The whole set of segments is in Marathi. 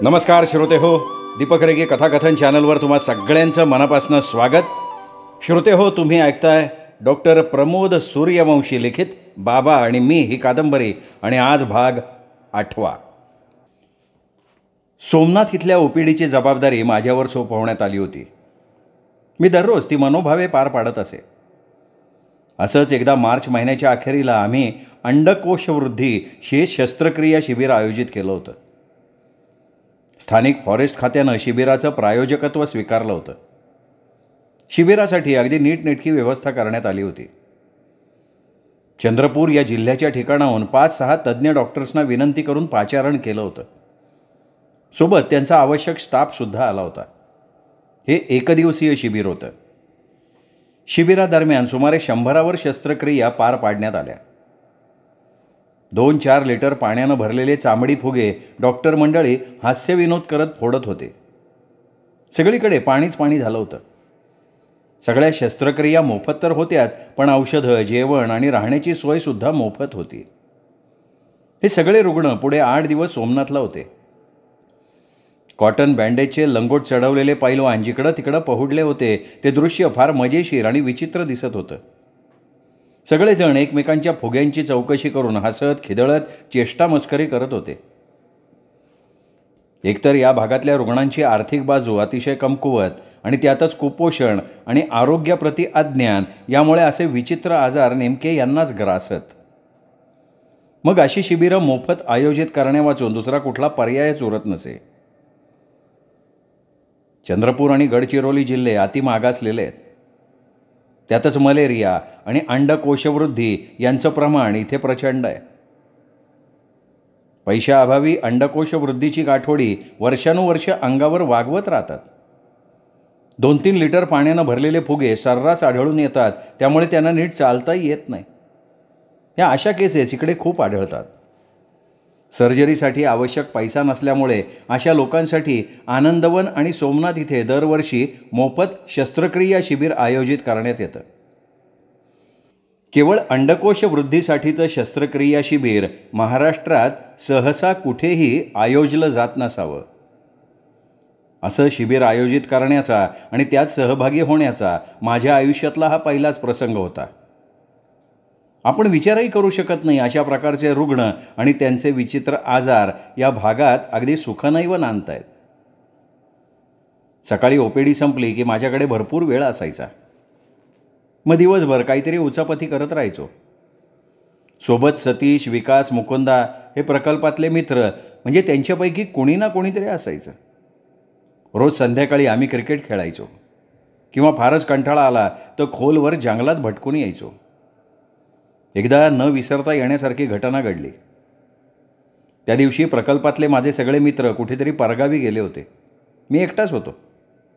नमस्कार श्रोते हो, दीपक रेगे कथाकथन चॅनलवर तुम्हा सगळ्यांचं मनापासून स्वागत. श्रोते हो, तुम्ही ऐकताय डॉक्टर प्रमोद सूर्यवंशी लिखित बाबा आणि मी ही कादंबरी, आणि आज भाग 8. सोमनाथ इथल्या ओपीडीची जबाबदारी माझ्यावर सोपवण्यात आली होती. मी दररोज ती मनोभावे पार पाडत असे. असंच एकदा मार्च महिन्याच्या अखेरीला आम्ही अंडकोशवृद्धी शस्त्रक्रिया शिबिर आयोजित केलं होतं. स्थानिक फॉरेस्ट खात्यानं शिबिराचं प्रायोजकत्व स्वीकारलं होतं. शिबिरासाठी अगदी नीटनेटकी व्यवस्था करण्यात आली होती. चंद्रपूर या जिल्ह्याच्या ठिकाणाहून 5-6 तज्ज्ञ डॉक्टर्सना विनंती करून पाचारण केलं होतं. सोबत त्यांचा आवश्यक स्टाफसुद्धा आला होता. हे एकदिवसीय शिबिर होतं. शिबिरादरम्यान सुमारे 100वर शस्त्रक्रिया पार पाडण्यात आल्या. 2-4 लिटर पाण्यानं भरलेले चामडी फुगे डॉक्टर मंडळी हास्यविनोद करत फोडत होते. सगळीकडे पाणीच पाणी झालं होतं. सगळ्या शस्त्रक्रिया मोफत तर होत्याच, पण औषधं, जेवण आणि राहण्याची सोयसुद्धा मोफत होती. हे सगळे रुग्ण पुढे 8 दिवस सोमनाथला होते. कॉटन बँडेजचे लंगोट चढवलेले पैलवान जिकडं तिकडं पहुडले होते. ते दृश्य फार मजेशीर आणि विचित्र दिसत होतं. सगळेजण एकमेकांच्या फुग्यांची चौकशी करून हसत खिदळत चेष्टा मस्करी करत होते. एकतर या भागातल्या रुग्णांची आर्थिक बाजू अतिशय कमकुवत, आणि त्यातच कुपोषण आणि आरोग्याप्रती अज्ञान, यामुळे असे विचित्र आजार नेमके यांनाच ग्रासत. मग अशी शिबिरं मोफत आयोजित करण्यावाचून दुसरा कुठला पर्यायच उरत नसे. चंद्रपूर आणि गडचिरोली जिल्हे अतिमागासलेले आहेत. त्यातच मलेरिया आणि अंडकोशवृद्धी यांचं प्रमाण इथे प्रचंड आहे. पैशाअभावी अंडकोशवृद्धीची गाठोडी वर्षानुवर्ष अंगावर वागवत राहतात. 2-3 लिटर पाण्यानं भरलेले फुगे सर्रास आढळून येतात. त्यामुळे त्यांना नीट चालताही येत नाही. ह्या अशा केसेस इकडे खूप आढळतात. सर्जरीसाठी आवश्यक पैसा नसल्यामुळे अशा लोकांसाठी आनंदवन आणि सोमनाथ इथे दरवर्षी मोफत शस्त्रक्रिया शिबिर आयोजित करण्यात येतं. केवळ अंडकोश वृद्धीसाठीचं शस्त्रक्रिया शिबिर महाराष्ट्रात सहसा कुठेही आयोजलं जात नसावं. असं शिबिर आयोजित करण्याचा आणि त्यात सहभागी होण्याचा माझ्या आयुष्यातला हा पहिलाच प्रसंग होता. आपण विचारही करू शकत नाही, अशा प्रकारचे रुग्ण आणि त्यांचे विचित्र आजार या भागात अगदी सुखनैव नांदतायत. सकाळी ओपीडी संपली की माझ्याकडे भरपूर वेळ असायचा. मग दिवसभर काहीतरी उचापती करत राहायचो. सोबत सतीश, विकास, मुकुंदा हे प्रकल्पातले मित्र, म्हणजे त्यांच्यापैकी कोणी ना कोणीतरी असायचं. रोज संध्याकाळी आम्ही क्रिकेट खेळायचो, किंवा फारच कंटाळा आला तर खोलवर जंगलात भटकून यायचो. एकदा न विसरता येण्यासारखी घटना घडली. त्या दिवशी प्रकल्पातले माझे सगळे मित्र कुठेतरी परगावी गेले होते. मी एकटाच होतो.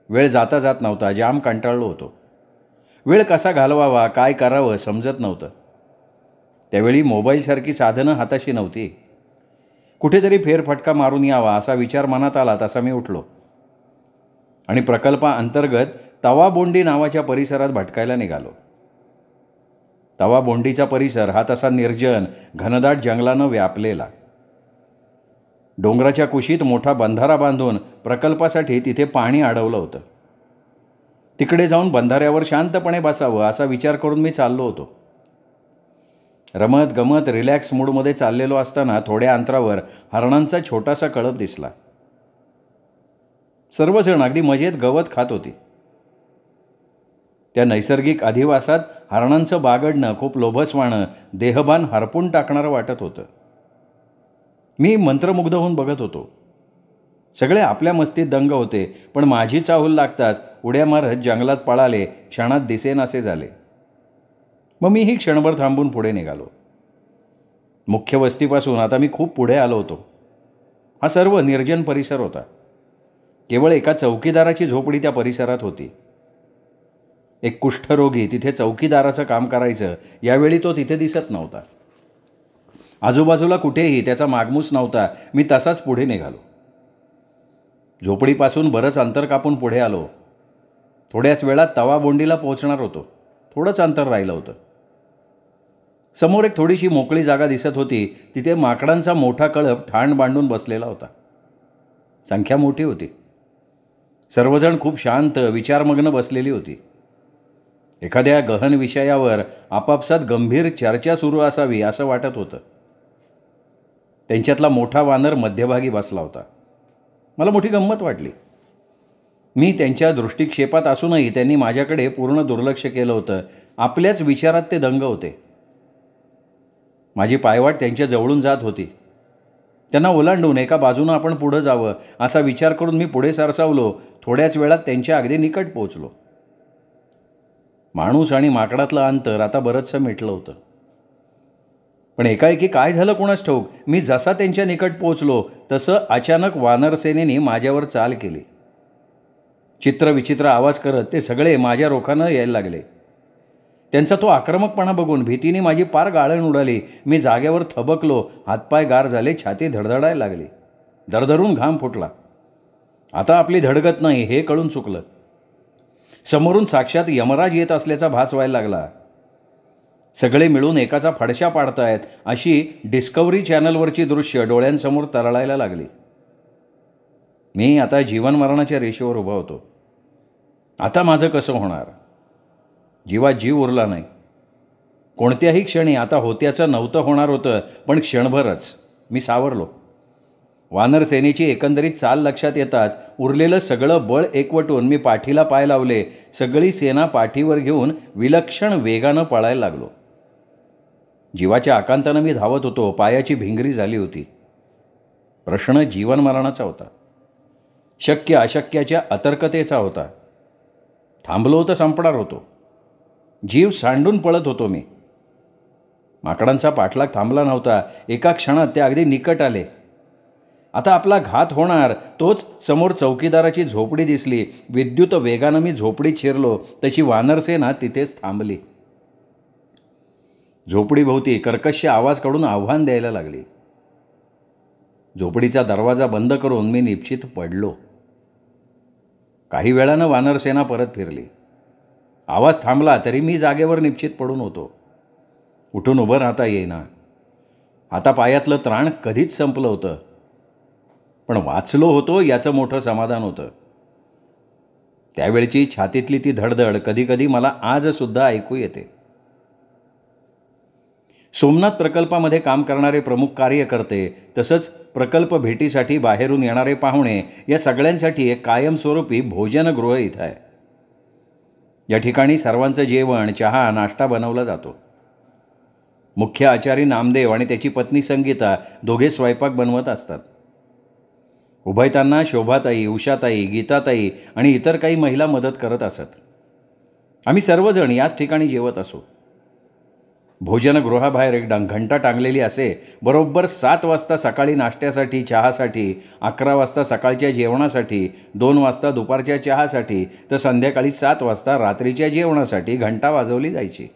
वेळ जाता जात नव्हता. जाम कंटाळलो होतो. वेळ कसा घालवावा, काय करावं समजत नव्हतं. त्यावेळी मोबाईलसारखी साधनं हाताशी नव्हती. कुठेतरी फेरफटका मारून यावा असा विचार मनात आला तसा मी उठलो आणि प्रकल्पाअंतर्गत तवाबोंडी नावाच्या परिसरात भटकायला निघालो. तवाबोंडीचा परिसर हा तसा निर्जन, घनदाट जंगलानं व्यापलेला. डोंगराच्या कुशीत मोठा बंधारा बांधून प्रकल्पासाठी तिथे पाणी अडवलं होतं. तिकडे जाऊन बंधाऱ्यावर शांतपणे बसावं असा विचार करून मी चाललो होतो. रमत गमत रिलॅक्स मूडमध्ये चाललेलो असताना थोड्या अंतरावर हरणांचा छोटासा कळप दिसला. सर्वजण अगदी मजेत गवत खात होती. त्या नैसर्गिक अधिवासात हरणांचं बागडणं खूप लोभसवाणं, देहभान हरपून टाकणारं वाटत होतं. मी मंत्रमुग्ध होऊन बघत होतो. सगळे आपल्या मस्तीत दंग होते, पण माझी चाहूल लागताच उड्या मारत जंगलात पळाले. क्षणात दिसेनासे झाले. मग मीही क्षणभर थांबून पुढे निघालो. मुख्य वस्तीपासून आता मी खूप पुढे आलो होतो. हा सर्व निर्जन परिसर होता. केवळ एका चौकीदाराची झोपडी त्या परिसरात होती. एक कुष्ठरोगी तिथे चौकीदाराचं काम करायचं. यावेळी तो तिथे दिसत नव्हता. आजूबाजूला कुठेही त्याचा मागमूस नव्हता. मी तसाच पुढे निघालो. झोपडीपासून बरंच अंतर कापून पुढे आलो. थोड्याच वेळात तवाबोंडीला पोहोचणार होतो. थोडंच अंतर राहिलं होतं. समोर एक थोडीशी मोकळी जागा दिसत होती. तिथे माकडांचा मोठा कळप ठाण बांधून बसलेला होता. संख्या मोठी होती. सर्वजण खूप शांत विचारमग्न बसलेली होती. एखाद्या गहन विषयावर आपापसात गंभीर चर्चा सुरू असावी असं वाटत होतं. त्यांच्यातला मोठा वानर मध्यभागी बसला होता. मला मोठी गंमत वाटली. मी त्यांच्या दृष्टिक्षेपात असूनही त्यांनी माझ्याकडे पूर्ण दुर्लक्ष केलं होतं. आपल्याच विचारात ते दंग होते. माझी पायवाट त्यांच्या जवळून जात होती. त्यांना ओलांडून एका बाजूनं आपण पुढं जावं असा विचार करून मी पुढे सरसावलो. थोड्याच वेळात त्यांच्या अगदी निकट पोहोचलो. माणूस आणि माकडातलं अंतर आता बरंचसं मिटलं होतं. पण एकाएकी काय झालं कोणास ठाऊक, मी जसा त्यांच्या निकट पोहोचलो तसं अचानक वानरसेनेने माझ्यावर चाल केली. चित्रविचित्र आवाज करत ते सगळे माझ्या रोखानं यायला लागले. त्यांचा तो आक्रमकपणा बघून भीतीने माझी पार गाळण उडाली. मी जागेवर थबकलो. हातपाय गार झाले. छाती धडधडायला लागली. दरदरून घाम फुटला. आता आपली धडगत नाही हे कळून चुकलं. समोरून साक्षात यमराज येत असल्याचा भास व्हायला लागला. सगळे मिळून एकाचा फडशा पाडतायत अशी डिस्कव्हरी चॅनलवरची दृश्य डोळ्यांसमोर तरळायला लागली. मी आता जीवनमरणाच्या रेषेवर उभा होतो. आता माझं कसं होणार? जीवात जीव उरला नाही. कोणत्याही क्षणी आता होत्याचं नव्हतं होणार होतं, पण क्षणभरच मी सावरलो. वानरसेनेची एकंदरीत चाल लक्षात येताच उरलेलं सगळं बळ एकवटून मी पाठीला पाय लावले. सगळी सेना पाठीवर घेऊन विलक्षण वेगानं पळायला लागलो. जीवाच्या आकांतानं मी धावत होतो. पायाची भिंगरी झाली होती. प्रश्न जीवनमरणाचा होता. शक्य अशक्याच्या अतर्कतेचा होता. थांबलो तर संपणार होतो. जीव सांडून पळत होतो मी. माकडांचा पाठलाग थांबला नव्हता. एका क्षणात ते अगदी निकट आले. आता आपला घात होणार. तोच समोर चौकीदाराची झोपडी दिसली. विद्युत वेगानं मी झोपडीत शिरलो तशी वानरसेना तिथेच थांबली. झोपडीभोवती कर्कश आवाज काढून आव्हान द्यायला लागली. झोपडीचा दरवाजा बंद करून मी निश्चित पडलो. काही वेळानं वानरसेना परत फिरली. आवाज थांबला तरी मी जागेवर निश्चित पडून होतो. उठून उभं राहता येईना. आता पायातलं त्राण कधीच संपलं होतं. पण वाचलो होतो याचं मोठं समाधान होतं. त्यावेळची छातीतली ती धडधड कधीकधी मला आजसुद्धा ऐकू येते. सोमनाथ प्रकल्पामध्ये काम करणारे प्रमुख कार्यकर्ते तसंच प्रकल्प भेटीसाठी बाहेरून येणारे पाहुणे या सगळ्यांसाठी एक कायमस्वरूपी भोजनगृह इथं आहे. या ठिकाणी सर्वांचं जेवण, चहा, नाश्ता बनवला जातो. मुख्य आचारी नामदेव आणि त्याची पत्नी संगीता दोघे स्वयंपाक बनवत असतात. उभयतांना शोभाताई, उषाताई, गीताताई आणि इतर काही महिला मदत करत असत. आम्ही सर्वजण याच ठिकाणी जेवत असो. भोजनगृहाबाहेर एक घंटा टांगलेली असे. बरोबर 7 वाजता सकाळी नाश्त्यासाठी, चहासाठी, 11 वाजता सकाळच्या जेवणासाठी, 2 वाजता दुपारच्या चहासाठी तर संध्याकाळी 7 वाजता रात्रीच्या जेवणासाठी घंटा वाजवली जायची.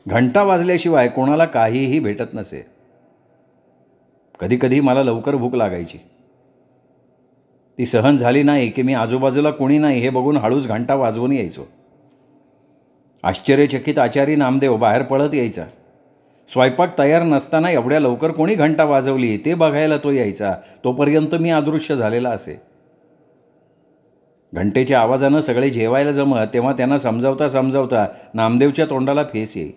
घंटा वाजल्याशिवाय कोणाला काहीही भेटत नसे. कधीकधी मला लवकर भूक लागायची. ती सहन झाली नाही की मी आजूबाजूला कोणी नाही हे बघून हळूच घंटा वाजवून यायचो. आश्चर्यचकित आचारी नामदेव बाहेर पळत यायचा. स्वयंपाक तयार नसताना एवढ्या लवकर कोणी घंटा वाजवली ते बघायला तो यायचा. तोपर्यंत मी अदृश्य झालेला असे. घंटेच्या आवाजानं सगळे जेवायला जमत तेव्हा त्यांना समजावता नामदेवच्या तोंडाला फेस येई.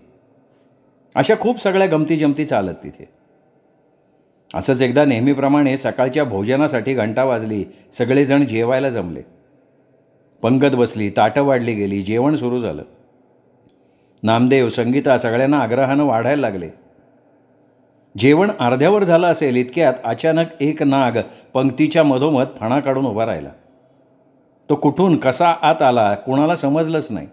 अशा खूप सगळ्या गमती जमती चालत तिथे. असंच एकदा नेहमीप्रमाणे सकाळच्या भोजनासाठी घंटा वाजली. सगळेजण जेवायला जमले. पंगत बसली. ताटं वाढली गेली. जेवण सुरू झालं. नामदेव, संगीता सगळ्यांना आग्रहानं वाढायला लागले. जेवण अर्ध्यावर झालं असेल इतक्यात अचानक एक नाग पंक्तीच्या मधोमध फणा काढून उभा राहिला. तो कुठून कसा आत आला कुणाला समजलंच नाही.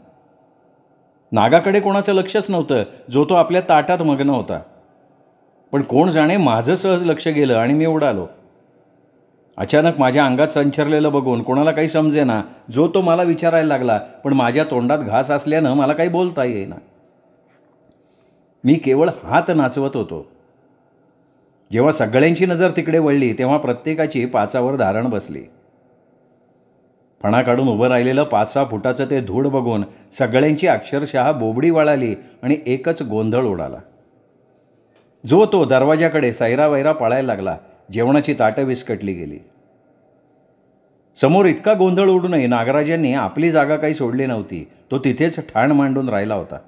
नागाकडे कोणाचं लक्षच नव्हतं. जो तो आपल्या ताटात मग्न होता. पण कोण जाणे माझं सहज लक्ष गेलं आणि मी उडालो. अचानक माझ्या अंगात संचरलेलं बघून कोणाला काही समजेना. जो तो मला विचारायला लागला. पण माझ्या तोंडात घास असल्यानं मला काही बोलता येईना. मी केवळ हात नाचवत होतो. जेव्हा सगळ्यांची नजर तिकडे वळली तेव्हा प्रत्येकाची पाचावर धारण बसली. फणा काढून उभं राहिलेलं 5-6 फुटाचं ते धूळ बघून सगळ्यांची अक्षरशः बोबडी वळाली आणि एकच गोंधळ उडाला. जो तो दरवाजाकडे सैरावैरा पळायला लागला. जेवणाची ताटं विस्कटली गेली. समोर इतका गोंधळ उडूनही नागराजांनी आपली जागा काही सोडली नव्हती. तो तिथेच ठाण मांडून राहिला होता.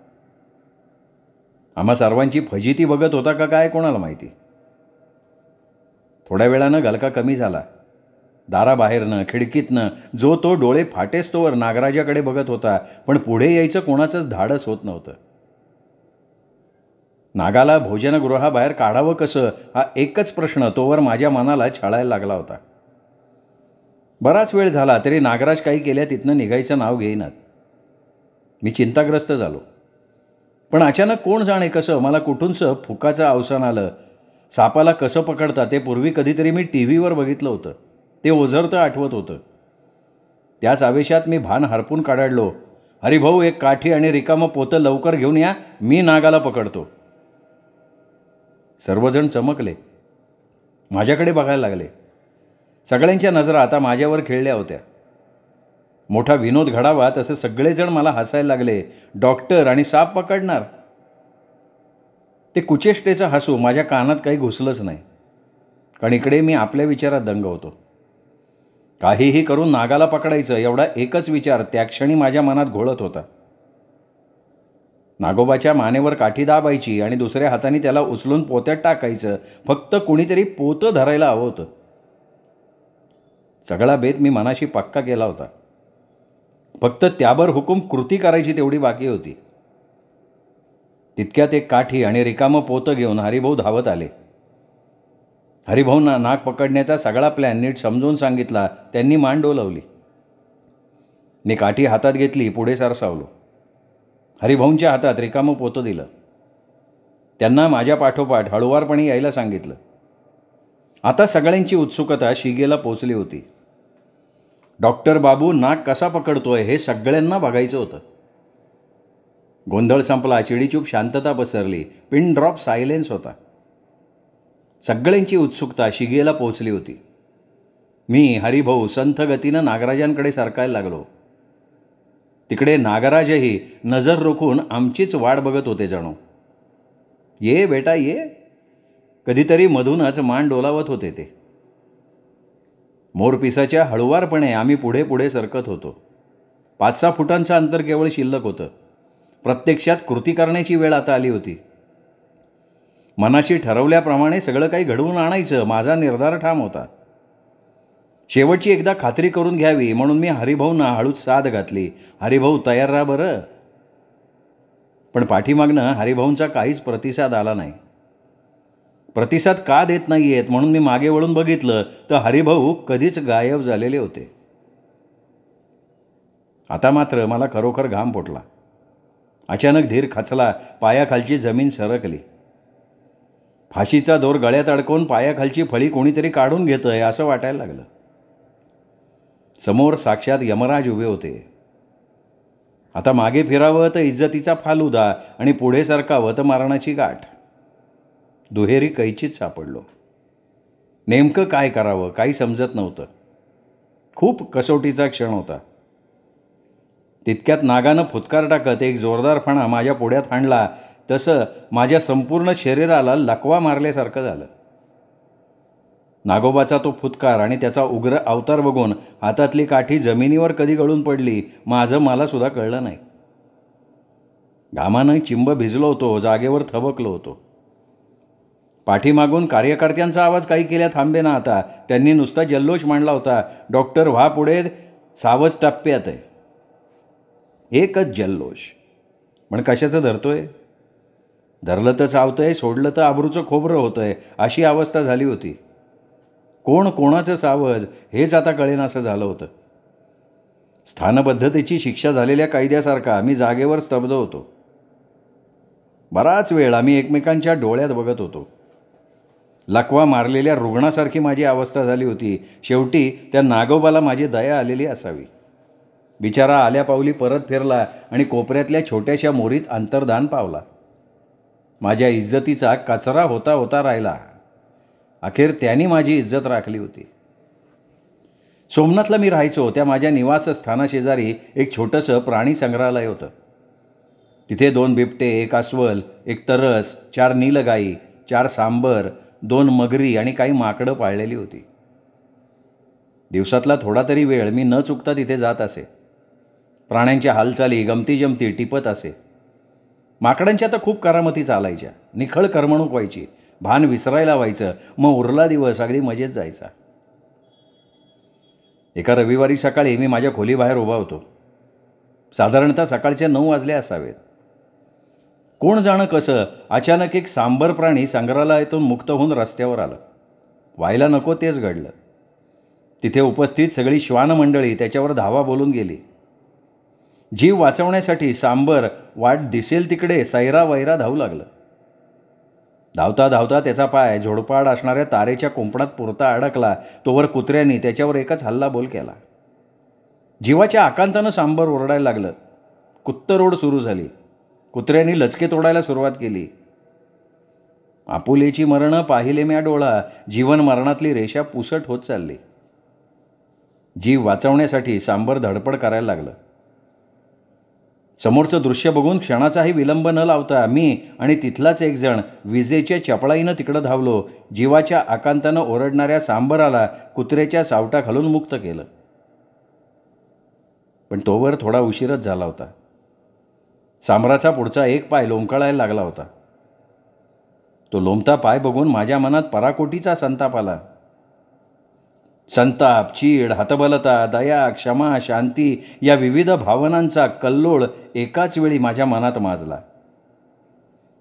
आम्हा सर्वांची फजिती बघत होता का काय कोणाला माहिती. थोड्या वेळानं गलका कमी झाला. दाराबाहेरनं खिडकीतनं जो तो डोळे फाटेस्तोवर नागराजाकडे बघत होता, पण पुढे यायचं कोणाचंच धाडस होत नव्हतं. नागाला भोजनगृहाबाहेर काढावं कसं हा एकच प्रश्न तोवर माझ्या मनाला छळायला लागला होता. बराच वेळ झाला तरी नागराज काही केल्या तिथनं निघायचं नाव घेईनात. मी चिंताग्रस्त झालो. पण अचानक कोण जाणे कसं मला कुठूनसं फुकाचं अवसान आलं. सापाला कसं पकडता ते पूर्वी कधीतरी मी TV वर बघितलं होतं. ते ओझरतं आठवत होतं. त्याच आवेशात मी भान हरपून काढलो. हरिभाऊ, एक काठी आणि रिकामं पोतं लवकर घेऊन या, मी नागाला पकडतो. सर्वजण चमकले. माझ्याकडे बघायला लागले. सगळ्यांच्या नजरा आता माझ्यावर खिळल्या होत्या. मोठा विनोद घडावा तसं सगळेजण मला हसायला लागले. डॉक्टर आणि साप पकडणार? ते कुचेष्टेचं हसू माझ्या कानात काही घुसलंच नाही. कारण इकडे मी आपल्या विचारात दंग होतो. काहीही करून नागाला पकडायचं एवढा एकच विचार त्या क्षणी माझ्या मनात घोळत होता. नागोबाच्या मानेवर काठी दाबायची आणि दुसऱ्या हाताने त्याला उचलून पोत्यात टाकायचं. फक्त कुणीतरी पोतं धरायला हवं होतं. सगळा बेत मी मनाशी पक्का केला होता. फक्त त्यावर हुकूम कृती करायची तेवढी बाकी होती. तितक्यात एक काठी आणि रिकामं पोतं घेऊन हरिभाऊ धावत आले. हरिभाऊंना नाग पकडण्याचा सगळा प्लॅन नीट समजून सांगितला. त्यांनी मान डोलवली. मी काठी हातात घेतली, पुढे सरसावलो. हरिभाऊंच्या हातात रिकामं पोतं दिलं. त्यांना माझ्या पाठोपाठ हळुवारपणे यायला सांगितलं. आता सगळ्यांची उत्सुकता शिगेला पोचली होती. डॉक्टर बाबू नाग कसा पकडतोय हे सगळ्यांना बघायचं होतं. गोंधळ संपला. चिडीचूप शांतता पसरली. पिन ड्रॉप सायलेन्स होता. सगळ्यांची उत्सुकता शिगेला पोचली होती. मी हरिभाऊ संथ गतीनं नागराजांकडे सरकायला लागलो. तिकडे नागराजही नजर रोखून आमचीच वाट बघत होते जणू. ये बेटा ये, कधीतरी मधूनच मान डोलावत होते ते. मोरपिसाच्या हळुवारपणे आम्ही पुढे पुढे सरकत होतो. 5-6 फुटांचं अंतर केवळ शिल्लक होतं. प्रत्यक्षात कृती करण्याची वेळ आता आली होती. मनाशी ठरवल्याप्रमाणे सगळं काही घडवून आणायचं माझा निर्धार ठाम होता. शेवटची एकदा खात्री करून घ्यावी म्हणून मी हरिभाऊंना हळूच साद घातली. हरिभाऊ, तयार राहा बरं. पण पाठीमागनं हरिभाऊंचा काहीच प्रतिसाद आला नाही. प्रतिसाद का देत नाही आहेत म्हणून मी मागे वळून बघितलं तर हरिभाऊ कधीच गायब झालेले होते. आता मात्र मला खरोखर घाम फुटला. अचानक धीर खचला. पायाखालची जमीन सरकली. फाशीचा दोर गळ्यात अडकवून पायाखालची फळी कोणीतरी काढून घेतंय असं वाटायला लागलं. समोर साक्षात यमराज उभे होते. आता मागे फिरावं तर इज्जतीचा फालुदा आणि पुढे सरकावं तर मरणाची गाठ. दुहेरी कैचीत सापडलो. नेमकं काय करावं काही समजत नव्हतं. खूप कसोटीचा क्षण होता. तितक्यात नागानं फुतकार टाकत एक जोरदार फणा माझ्या पुढ्यात हाणला. तसं माझ्या संपूर्ण शरीराला लकवा मारल्यासारखं झालं. नागोबाचा तो फुतकार आणि त्याचा उग्र अवतार बघून हातातली काठी जमिनीवर कधी गळून पडली माझं मला सुद्धा कळलं नाही. घामानं चिंब भिजलो होतो. जागेवर थबकलो होतो. पाठीमागून कार्यकर्त्यांचा आवाज काही केल्या थांबे ना आता. त्यांनी नुसता जल्लोष मांडला होता. डॉक्टर व्हा पुढे, सावज टप्प्यात आहे. एकच जल्लोष. पण कशाचं धरतोय? धरलं तर चावतंय, सोडलं तर आबरूचं खोबरं होतंय अशी अवस्था झाली होती. कोण कोणाचं सावज हेच आता कळेनासं झालं होतं. स्थानबद्धतेची शिक्षा झालेल्या कायद्यासारखा मी जागेवर स्तब्ध होतो. बराच वेळ आम्ही एकमेकांच्या डोळ्यात बघत होतो. लकवा मारलेल्या रुग्णासारखी माझी अवस्था झाली होती. शेवटी त्या नागोबाला माझी दया आलेली असावी. बिचारा आल्या पावली परत फिरला आणि कोपऱ्यातल्या छोट्याशा मोरीत अंतर्धान पावला. माझ्या इज्जतीचा कचरा होता होता राहिला. अखेर त्यांनी माझी इज्जत राखली होती. सोमनाथला मी राहायचो त्या माझ्या निवासस्थानाशेजारी एक छोटंसं प्राणी संग्रहालय होतं. तिथे 2 बिबटे, 1 अस्वल, 1 तरस, 4 नीलगाई, 4 सांबर, 2 मगरी आणि काही माकडं पाळलेली होती. दिवसातला थोडा तरी वेळ मी न चुकता तिथे जात असे. प्राण्यांच्या हालचाली गमतीजमती टिपत असे. माकडांच्या तर खूप करामती चालायच्या. निखळ करमणूक व्हायची. भान विसरायला व्हायचं. मग उरला दिवस अगदी मजेत जायचा. एका रविवारी सकाळी मी माझ्या खोलीबाहेर उभा होतो. साधारणतः सकाळचे 9 वाजले असावेत. कोण जाणं कसं अचानक एक सांबर प्राणी संग्रहालयातून मुक्त होऊन रस्त्यावर आलं. व्हायला नको तेच घडलं. तिथे उपस्थित सगळी श्वान मंडळी त्याच्यावर धावा बोलून गेली. जीव वाचवण्यासाठी सांबर वाट दिसेल तिकडे सैरावैरा धावू लागलं. धावता धावता त्याचा पाय झोडपाड असणाऱ्या तारेच्या कुंपणात पुरता अडकला. तोवर कुत्र्यांनी त्याच्यावर एकच हल्लाबोल केला. जीवाच्या आकांतानं सांबर ओरडायला लागलं. कुत्तरोड सुरू झाली. कुत्र्यांनी लचके तोडायला सुरुवात केली. आपुलेची मरणं पाहिले म्या डोळा. जीवन मरणातली रेषा पुसट होत चालली. जीव वाचवण्यासाठी सांबर धडपड करायला लागलं. समोरचं दृश्य बघून क्षणाचाही विलंब न लावता मी आणि तिथलाच एक जण विजेच्या चपळाईनं तिकडं धावलो. जीवाच्या आकांतानं ओरडणाऱ्या सांबराला कुत्र्याच्या सावटाखालून मुक्त केलं. पण तोवर थोडा उशीरच झाला होता. सांबराचा पुढचा एक पाय लोंबकळायला लागला होता. तो लोंबता पाय बघून माझ्या मनात पराकोटीचा संताप आला. संताप, चीड, हतबलता, दया, क्षमा, शांती या विविध भावनांचा कल्लोळ एकाच वेळी माझ्या मनात माजला.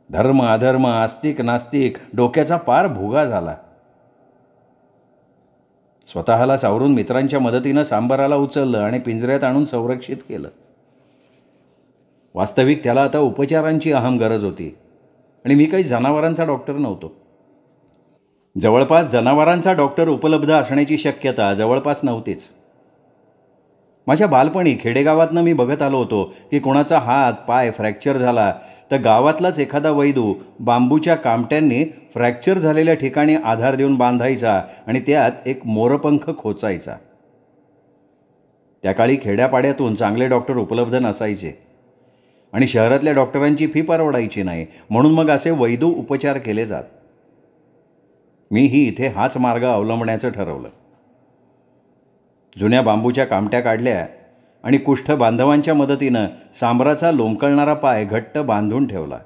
धर्म अधर्म, आस्तिक नास्तिक डोक्याचा पार भुगा झाला. स्वतःला सावरून मित्रांच्या मदतीनं सांबराला उचललं आणि पिंजऱ्यात आणून संरक्षित केलं. वास्तविक त्याला आता उपचारांची अहम गरज होती आणि मी काही जनावरांचा डॉक्टर नव्हतो. जवळपास जनावरांचा डॉक्टर उपलब्ध असण्याची शक्यता जवळपास नव्हतीच. माझ्या बालपणी खेडेगावातनं मी बघत आलो होतो की कोणाचा हात पाय फ्रॅक्चर झाला तर गावातलाच एखादा वैदू बांबूच्या कामट्यांनी फ्रॅक्चर झालेल्या ठिकाणी आधार देऊन बांधायचा आणि त्यात एक मोरपंख खोचायचा. त्या काळी खेड्यापाड्यातून चांगले डॉक्टर उपलब्ध नसायचे आणि शहरातल्या डॉक्टरांची फी परवडायची नाही. म्हणून मग असे वैदू उपचार केले जात. मीही इथे हाच मार्ग अवलंबण्याचं ठरवलं. जुन्या बांबूच्या कामट्या काढल्या आणि कुष्ठ बांधवांच्या मदतीनं सांबराचा लोंबकळणारा पाय घट्ट बांधून ठेवला.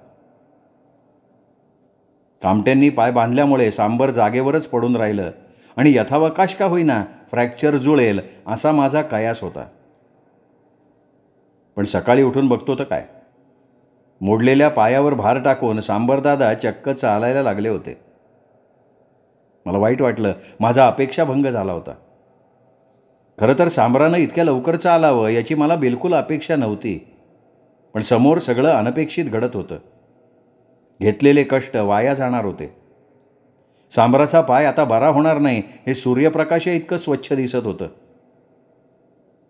कामट्यांनी पाय बांधल्यामुळे सांबर जागेवरच पडून राहिलं आणि यथावकाश का होईना फ्रॅक्चर जुळेल असा माझा कयास होता. पण सकाळी उठून बघतो तर काय, मोडलेल्या पायावर भार टाकून सांबरदादा चक्क चालायला लागले होते. मला वाईट वाटलं. माझा अपेक्षाभंग झाला होता. खरं तर सांबरानं इतक्या लवकर चालावं याची मला बिलकुल अपेक्षा नव्हती. पण समोर सगळं अनपेक्षित घडत होतं. घेतलेले कष्ट वाया जाणार होते. सांबराचा पाय आता बरा होणार नाही हे सूर्यप्रकाश इतकं स्वच्छ दिसत होतं.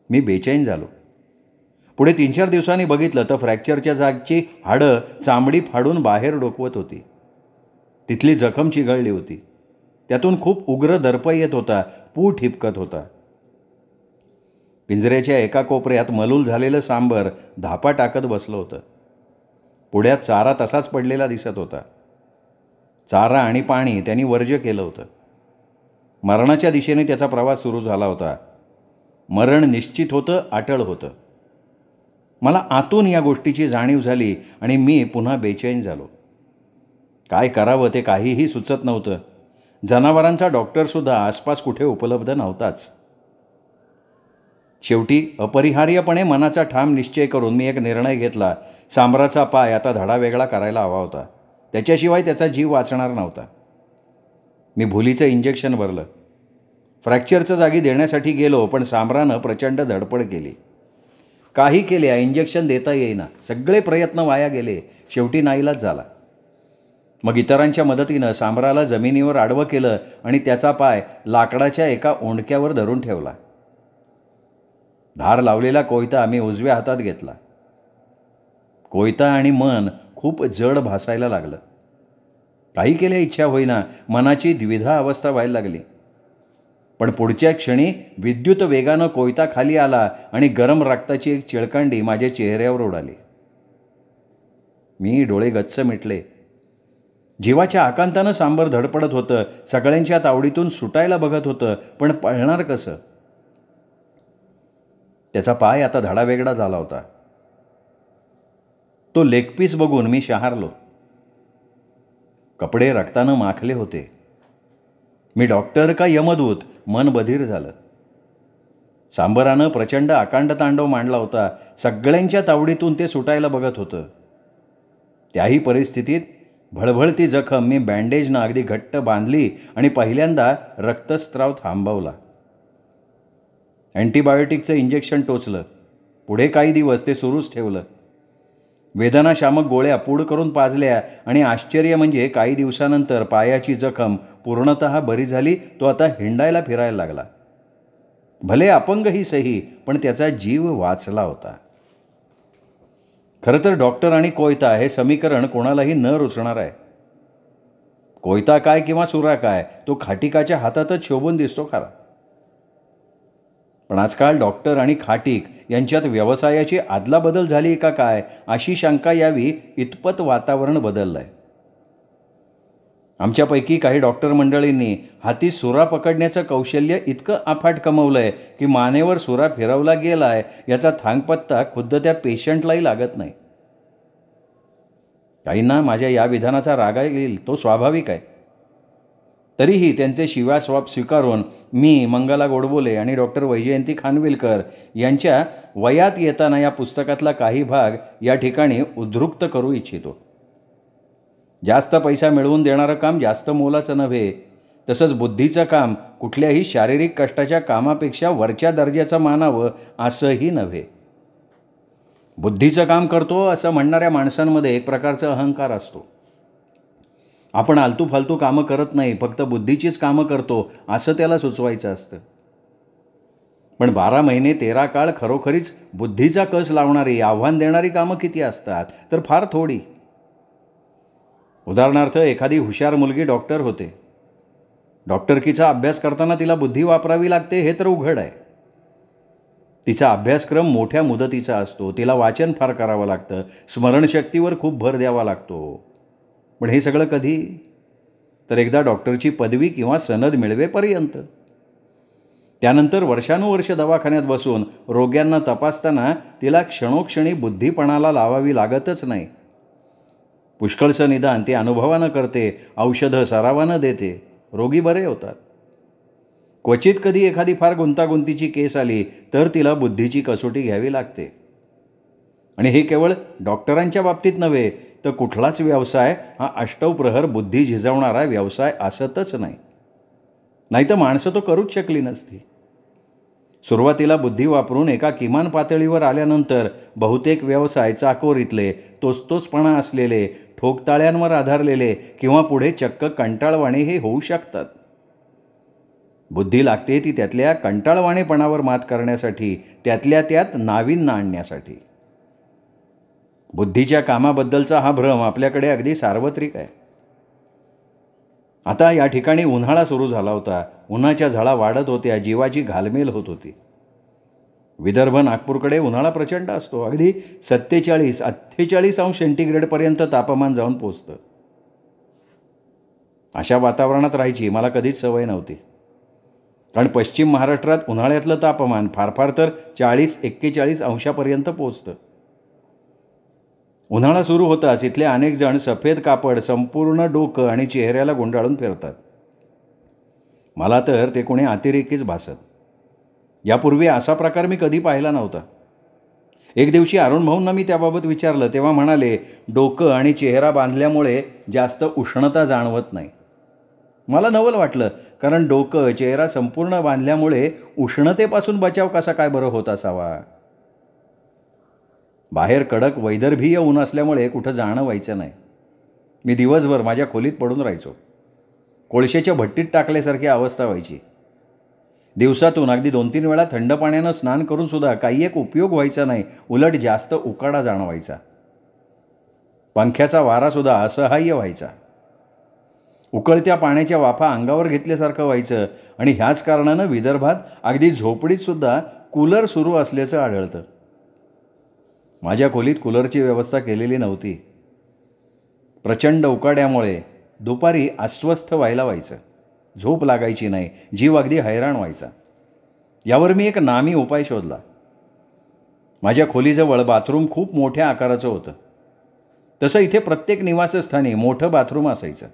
मी बेचैन झालो. पुढे 3-4 दिवसांनी बघितलं तर फ्रॅक्चरच्या जागची हाडं चामडी फाडून बाहेर डोकवत होती. तिथली जखम चिघळली होती. त्यातून खूप उग्र दर्प येत होता. पू ठिपकत होता. पिंजऱ्याच्या एका कोपऱ्यात मलूल झालेलं सांबर धापा टाकत बसलं होतं. पुढ्यात चारा तसाच पडलेला दिसत होता. चारा आणि पाणी त्यांनी वर्ज्य केलं होतं. मरणाच्या दिशेने त्याचा प्रवास सुरू झाला होता. मरण निश्चित होतं, अटळ होतं. मला आतून या गोष्टीची जाणीव झाली आणि मी पुन्हा बेचैन झालो. काय करावं ते काहीही सुचत नव्हतं. जनावरांचा डॉक्टरसुद्धा आसपास कुठे उपलब्ध नव्हताच. शेवटी अपरिहार्यपणे मनाचा ठाम निश्चय करून मी एक निर्णय घेतला. सांबराचा पाय आता धडा वेगळा करायला हवा होता. त्याच्याशिवाय त्याचा जीव वाचणार नव्हता. मी भुलीचं इंजेक्शन भरलं. फ्रॅक्चरच्या जागी देण्यासाठी गेलो पण सांबरानं प्रचंड धडपड केली. काही केल्या इंजेक्शन देता येईना. सगळे प्रयत्न वाया गेले. शेवटी नाईलाज झाला. मग इतरांच्या मदतीनं सांबराला जमिनीवर आडवं केलं आणि त्याचा पाय लाकडाच्या एका ओंडक्यावर धरून ठेवला. धार लावलेला कोयता मी उजव्या हातात घेतला. कोयता आणि मन खूप जड भासायला लागलं. काही केल्या इच्छा होईना. मनाची द्विधा अवस्था व्हायला लागली. पण पुढच्या क्षणी विद्युत वेगानं कोयता खाली आला आणि गरम रक्ताची एक चिळकांडी माझ्या चेहऱ्यावर उडाली. मी डोळे गच्च मिटले. जीवाच्या आकांतानं सांबर धडपडत होतं, सगळ्यांच्या तावडीतून सुटायला बघत होतं, पण पळणार कसं? त्याचा पाय आता धडावेगळा झाला होता. तो लेगपीस बघून मी शहारलो. कपडे रक्तानं माखले होते. मी डॉक्टर का यमदूत? मन बधीर झालं. सांबरानं प्रचंड आकांड तांडव मांडला होता. सगळ्यांच्या तावडीतून ते सुटायला बघत होतं. त्याही परिस्थितीत भळभळती जखम मी बँडेजनं अगदी घट्ट बांधली आणि पहिल्यांदा रक्तस्राव थांबवला. अँटीबायोटिकचं इंजेक्शन टोचलं. पुढे काही दिवस ते सुरूच ठेवलं. वेदनाशामक गोळ्या पूड करून पाजल्या आणि आश्चर्य म्हणजे काही दिवसानंतर पायाची जखम पूर्णतः बरी झाली. तो आता हिंडायला फिरायला लागला. भले अपंगही सही, पण त्याचा जीव वाचला होता. खरं तर डॉक्टर आणि कोयता हे समीकरण कोणालाही न रुचणार आहे. कोयता काय किंवा सुरा काय, तो खाटिकाच्या हातातच शोभून दिसतो खरा. पण आजकाल डॉक्टर आणि खाटीक यांच्यात व्यवसायाची आदलाबदल झाली का काय, अशी शंका यावी इतपत वातावरण बदललं आहे. आमच्यापैकी काही डॉक्टर मंडळींनी हाती सुरा पकडण्याचं कौशल्य इतकं अफाट कमवलं आहे की मानेवर सुरा फिरवला गेला आहे याचा थांगपत्ता खुद्द त्या पेशंटलाही लागत नाही. काहींना माझ्या या विधानाचा राग येईल, तो स्वाभाविक आहे. तरीही त्यांचे शिव्यास्वाप स्वीकारून मी मंगला गोडबोले आणि डॉक्टर वैजयंती खानविलकर यांच्या वयात येताना या पुस्तकातला काही भाग या ठिकाणी उद्धृक्त करू इच्छितो. जास्त पैसा मिळवून देणारं काम जास्त मोलाचं नव्हे, तसंच बुद्धीचं काम कुठल्याही शारीरिक कष्टाच्या कामापेक्षा वरच्या दर्जाचं मानावं असंही नव्हे. बुद्धीचं काम करतो असं म्हणणाऱ्या माणसांमध्ये एक प्रकारचा अहंकार असतो. आपण आलतू फालतू कामं करत नाही, फक्त बुद्धीचीच कामं करतो असं त्याला सुचवायचं असतं. पण 12 महिने 13 काळ खरोखरीच बुद्धीचा कस लावणारी, आव्हान देणारी कामं किती असतात? तर फार थोडी. उदाहरणार्थ, एखादी हुशार मुलगी डॉक्टर होते. डॉक्टरकीचा अभ्यास करताना तिला बुद्धी वापरावी लागते हे तर उघड आहे. तिचा अभ्यासक्रम मोठ्या मुदतीचा असतो. तिला वाचन फार करावं लागतं. स्मरणशक्तीवर खूप भर द्यावा लागतो. पण हे सगळं कधी? तर एकदा डॉक्टरची पदवी किंवा सनद मिळवेपर्यंत. त्यानंतर वर्षानुवर्ष दवाखान्यात बसून रोग्यांना तपासताना तिला क्षणोक्षणी बुद्धिपणाला लावावी लागतच नाही. पुष्कळचं निदान ती अनुभवानं करते, औषधं सरावानं देते, रोगी बरे होतात. क्वचित कधी एखादी फार गुंतागुंतीची केस आली तर तिला बुद्धीची कसोटी घ्यावी लागते. आणि हे केवळ डॉक्टरांच्या बाबतीत नव्हे, तर कुठलाच व्यवसाय हा अष्टप्रहर बुद्धी झिजवणारा व्यवसाय असतच नाही. नाहीतर माणसं तो करूच शकली नसती. सुरुवातीला बुद्धी वापरून एका किमान पातळीवर आल्यानंतर बहुतेक व्यवसाय चाकोरीतले, तोचतोचपणा असलेले, ठोकताळ्यांवर आधारलेले किंवा पुढे चक्क कंटाळवाणे हे होऊ शकतात. बुद्धी लागते ती त्यातल्या कंटाळवाणेपणावर मात करण्यासाठी, त्यातल्या त्यात नाविन्य आणण्यासाठी. बुद्धीच्या कामाबद्दलचा हा भ्रम आपल्याकडे अगदी सार्वत्रिक आहे. आता या ठिकाणी उन्हाळा सुरू झाला होता. उन्हाच्या झळा वाढत होत्या. जीवाची घालमेल होत होती. विदर्भ, नागपूरकडे उन्हाळा प्रचंड असतो. अगदी 47-48 अंश सेंटीग्रेडपर्यंत तापमान जाऊन पोचतं. अशा वातावरणात राहायची मला कधीच सवय नव्हती. कारण पश्चिम महाराष्ट्रात उन्हाळ्यातलं तापमान फार फार तर 40-41 अंशापर्यंत पोचतं. उन्हाळा सुरू होताच इथले अनेक जण सफेद कापड संपूर्ण डोकं आणि चेहऱ्याला गुंडाळून फिरतात. मला तर ते कोणी अतिरेकीच भासत. यापूर्वी असा प्रकार मी कधी पाहिला नव्हता. एक दिवशी अरुण भाऊंना मी त्याबाबत विचारलं, तेव्हा म्हणाले, डोकं आणि चेहरा बांधल्यामुळे जास्त उष्णता जाणवत नाही. मला नवल वाटलं, कारण डोकं चेहरा संपूर्ण बांधल्यामुळे उष्णतेपासून बचाव कसा काय बरं होत असावा. बाहेर कडक वैदर्भीय ऊन असल्यामुळे कुठं जाणं व्हायचं नाही. मी दिवसभर माझ्या खोलीत पडून राहायचो. कोळशेच्या भट्टीत टाकल्यासारखी अवस्था व्हायची. दिवसातून अगदी 2-3 वेळा थंड पाण्यानं स्नान करून सुद्धा काही एक उपयोग व्हायचा नाही. उलट जास्त उकाडा जाणवायचा. पंख्याचा वारासुद्धा असह्य व्हायचा. उकळत्या पाण्याच्या वाफा अंगावर घेतल्यासारखं व्हायचं. आणि ह्याच कारणानं विदर्भात अगदी झोपडीतसुद्धा कूलर सुरू असल्याचं आढळतं. माझ्या खोलीत कूलरची व्यवस्था केलेली नव्हती. प्रचंड उकाड्यामुळे दुपारी अस्वस्थ व्हायचं. झोप लागायची नाही. जीव अगदी हैराण व्हायचा. यावर मी एक नामी उपाय शोधला. माझ्या खोलीजवळ बाथरूम खूप मोठ्या आकाराचं होतं. तसं इथे प्रत्येक निवासस्थानी मोठं बाथरूम असायचं.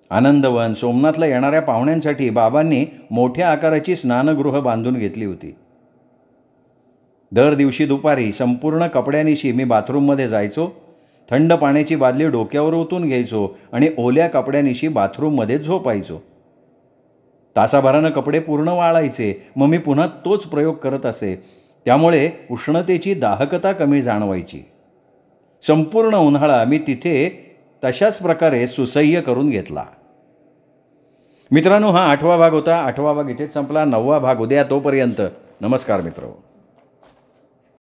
आनंदवन सोमनाथला येणाऱ्या पाहुण्यांसाठी बाबांनी मोठ्या आकाराची स्नानगृह बांधून घेतली होती. दर दिवशी दुपारी संपूर्ण कपड्यानिशी मी बाथरूममध्ये जायचो. थंड पाण्याची बादली डोक्यावर ओतून घ्यायचो आणि ओल्या कपड्यानिशी बाथरूममध्ये झोपायचो. तासाभरानं कपडे पूर्ण वाळायचे. मग मी पुन्हा तोच प्रयोग करत असे. त्यामुळे उष्णतेची दाहकता कमी जाणवायची. संपूर्ण उन्हाळा मी तिथे तशाच प्रकारे सुसह्य करून घेतला. मित्रांनो, हा 8वा भाग होता. 8वा भाग इथेच संपला. 9वा भाग उद्या. तोपर्यंत नमस्कार मित्र.